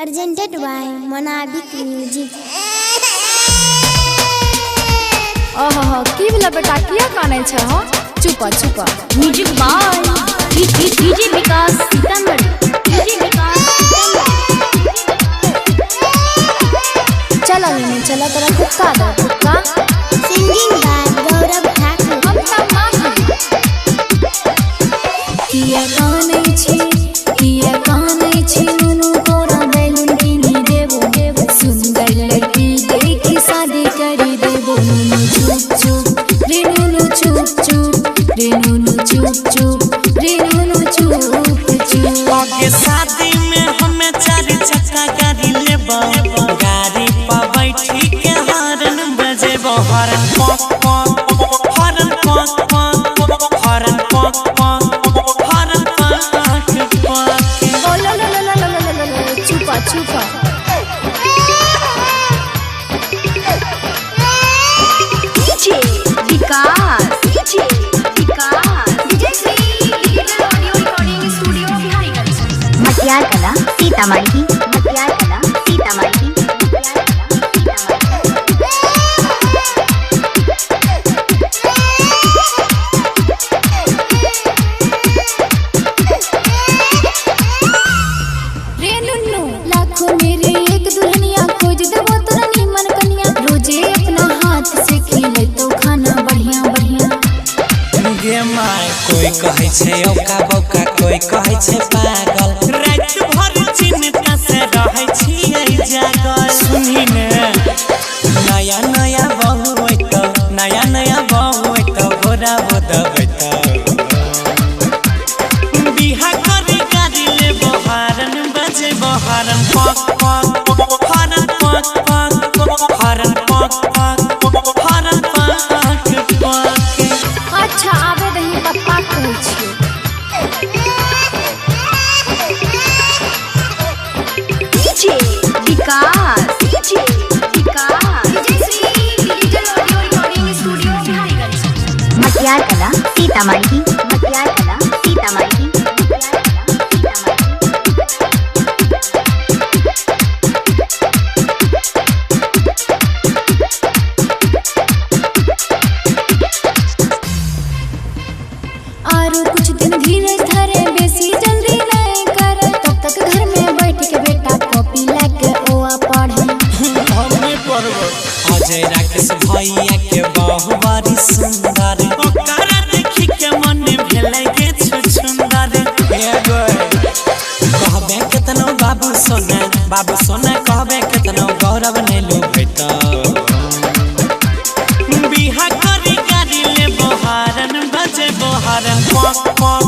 presented by Monabik Music। ओहो की भेल बेटा किया कानै छ हो? चुप चुप। Music by DJ Vikas Sitamarhi. DJ Vikas चला नहीं चला तोरा कुत्ता दे कुत्ता। Singing by Gaurav Thakur। हम त माही किया कानै छी नुनु तोरा बैलून किनी देबो सुंदर लड़की देखी शादी करी देबो नुनु चुप चुप रे नुनु चुप चुप रे नुनु चुप चुप रे नुनु चुप चुप। आगे शादी में हमें 4 चक्का गाड़ी लेबो गाड़ी पर बैठी के हॉर्न बजेबो हॉर्न पॉक पॉक हॉर्न पॉक पॉक हॉर्न पॉक पॉक हॉर्न पॉक पॉक। ओ ला ला ला ला ला ला ला ला चुप चुप। DJ Vikas DJ Shri digital audio recording studio Bihariganj Matiyar Kala Sitamarhi. मटियार कला सीतामढ़ी। रे नुन्नू लाखों मेरे एक दुल्हनिया खोज देबो तोरा नीमन कन्या रोजे अपना हाथ से खिले तो खाना बढ़िया बढ़िया। गे माय कोई कहै छै औका बौका कोई कहै छै पागल रात भर चिंता से रहै छियै जागल। सुनी ने नया नया बहू होइतो नया बहू होइतो गोरा बोदबैतो बिहा करे गाड़ी लेबो हॉर्न बजेबो हॉर्न पॉक पॉक हॉर्न पॉक पॉक हॉर्न पॉक पॉक हॉर्न पॉक पॉक। अच्छा आबे दही पप्पा कहै छियै। DJ Vikas DJ Shri digital audio recording studio Bihariganj Matiyar Kala Sitamarhi. मटियार कला सीतामढ़ी। आरो कुछ दिन धीरज धरे बेसी जल्दी नहीं करे तब तक घर में बैठ के बेटा कॉपी लेके ओआ पढ़े। हमें पढ़बो अजय राकेश भैया के बहु बड़ी सुंदर ओकरा देखि के मन भेलै गे छुछुंदर। एगो कहबे केतनो बाबू सोना कहबे केतनो गौरव ने लुभैतो बिहा करी गाड़ी लेबो हॉर्न बजेबो हॉर्न पॉक पॉक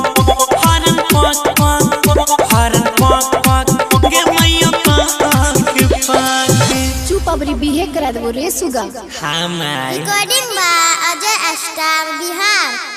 हॉर्न पॉक पॉक हॉर्न पॉक पॉक गे मैया पॉक पॉक। चुप अबरी बिहे करा देबो रे सुगा। हाँ माय। Recording by Ajay Astar Bihar।